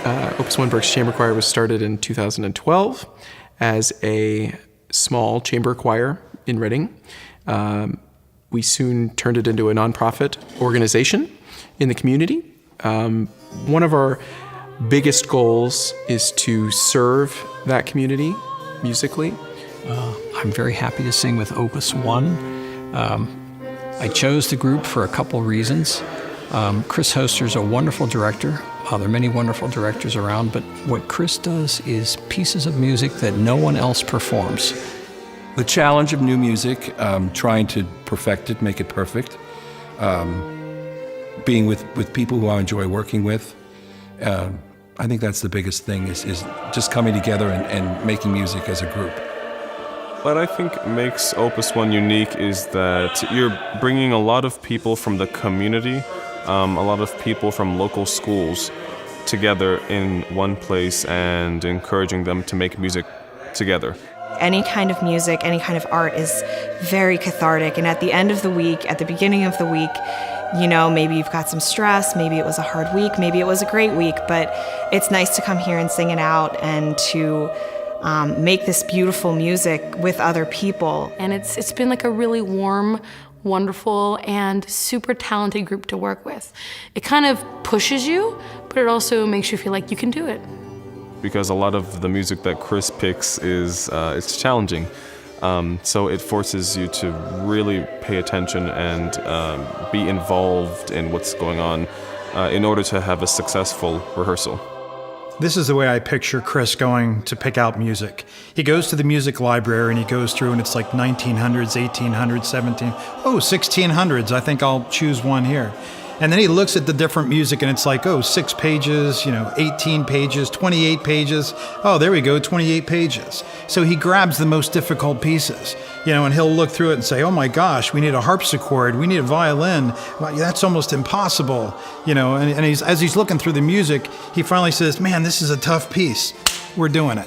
Opus One Berks Chamber Choir was started in 2012 as a small chamber choir in Reading. We soon turned it into a nonprofit organization in the community. One of our biggest goals is to serve that community musically. I'm very happy to sing with Opus One. I chose the group for a couple reasons. Chris Hoster's a wonderful director. There are many wonderful directors around, but what Chris does is pieces of music that no one else performs. The challenge of new music, trying to perfect it, make it perfect, being with people who I enjoy working with. I think that's the biggest thing, is just coming together and making music as a group. What I think makes Opus One unique is that you're bringing a lot of people from the community, a lot of people from local schools together in one place and encouraging them to make music together. Any kind of music, any kind of art is very cathartic. And at the end of the week, at the beginning of the week, you know, maybe you've got some stress, maybe it was a hard week, maybe it was a great week, but it's nice to come here and sing it out and to make this beautiful music with other people. And it's been like a really warm, wonderful, and super talented group to work with. It kind of pushes you, but it also makes you feel like you can do it. Because a lot of the music that Chris picks is it's challenging. So it forces you to really pay attention and be involved in what's going on in order to have a successful rehearsal. This is the way I picture Chris going to pick out music. He goes to the music library and he goes through and it's like 1900s, 1800s, 1600s. I think I'll choose one here. And then he looks at the different music and it's like, 6 pages, 18 pages, 28 pages. Oh, there we go, 28 pages. So he grabs the most difficult pieces, and he'll look through it and say, oh my gosh, we need a harpsichord, we need a violin. Well, that's almost impossible, and as he's looking through the music, he finally says, man, this is a tough piece. We're doing it.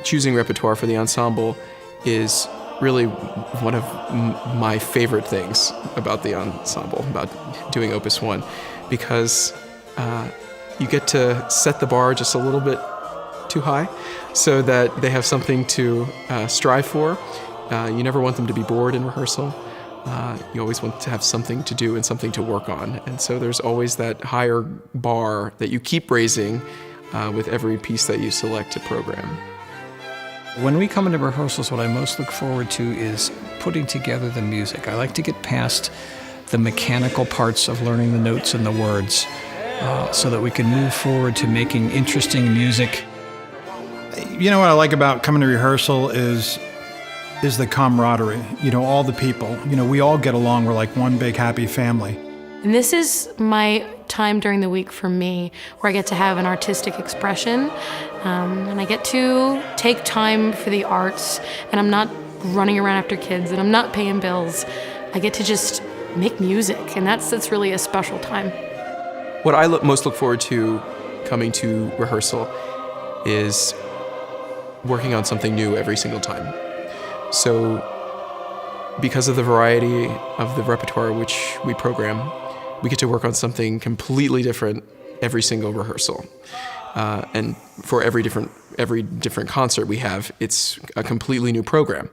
Choosing repertoire for the ensemble is really one of my favorite things about the ensemble, about doing Opus One, because you get to set the bar just a little bit too high so that they have something to strive for. You never want them to be bored in rehearsal. You always want to have something to do and something to work on. And so there's always that higher bar that you keep raising with every piece that you select to program. When we come into rehearsals, what I most look forward to is putting together the music. I like to get past the mechanical parts of learning the notes and the words so that we can move forward to making interesting music. You know what I like about coming to rehearsal is the camaraderie, all the people. We all get along. We're like one big happy family. And this is my time during the week for me, where I get to have an artistic expression, and I get to take time for the arts, and I'm not running around after kids, and I'm not paying bills. I get to just make music, and that's really a special time. What I most look forward to coming to rehearsal is working on something new every single time. So because of the variety of the repertoire which we program, we get to work on something completely different every single rehearsal. And for every different concert we have, it's a completely new program.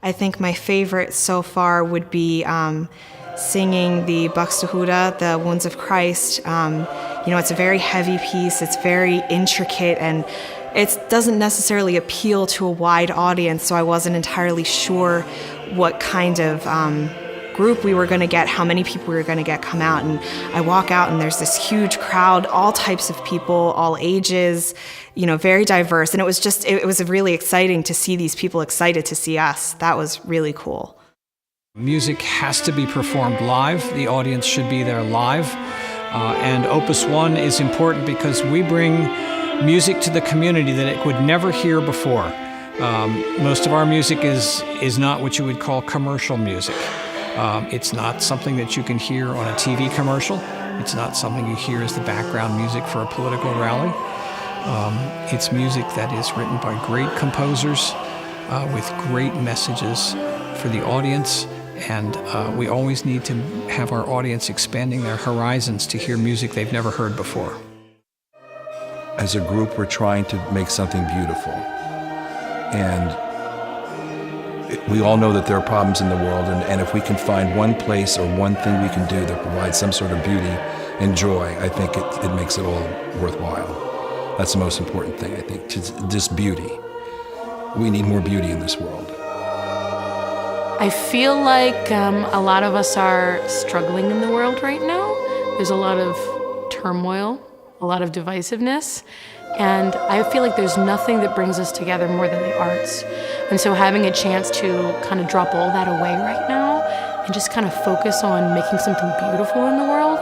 I think my favorite so far would be singing the Buxtehude, the Wounds of Christ. It's a very heavy piece, it's very intricate, and it doesn't necessarily appeal to a wide audience, so I wasn't entirely sure what kind of group we were going to get, how many people we were going to get come out. And I walk out and there's this huge crowd, all types of people, all ages, very diverse. And it was really exciting to see these people excited to see us. That was really cool. Music has to be performed live. The audience should be there live. And Opus One is important because we bring music to the community that it would never hear before. Most of our music is not what you would call commercial music. It's not something that you can hear on a TV commercial. It's not something you hear as the background music for a political rally. It's music that is written by great composers with great messages for the audience, and we always need to have our audience expanding their horizons to hear music they've never heard before. as a group, we're trying to make something beautiful. And we all know that there are problems in the world, and if we can find one place or one thing we can do that provides some sort of beauty and joy, I think it makes it all worthwhile. That's the most important thing, I think, just beauty. We need more beauty in this world. I feel like a lot of us are struggling in the world right now. There's a lot of turmoil, a lot of divisiveness, and I feel like there's nothing that brings us together more than the arts. And so having a chance to kind of drop all that away right now and just kind of focus on making something beautiful in the world,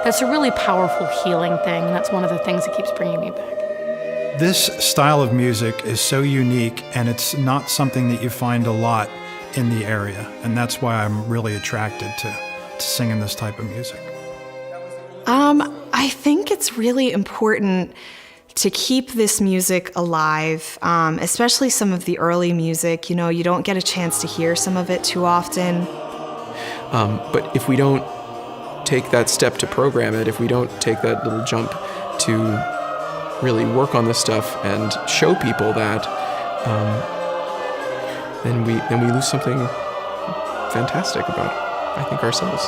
that's a really powerful healing thing, and that's one of the things that keeps bringing me back. This style of music is so unique, and it's not something that you find a lot in the area, and that's why I'm really attracted to singing this type of music. I think it's really important to keep this music alive, especially some of the early music. You know, you don't get a chance to hear some of it too often. But if we don't take that step to program it, if we don't take that little jump to really work on this stuff and show people that, then we lose something fantastic about, I think, ourselves.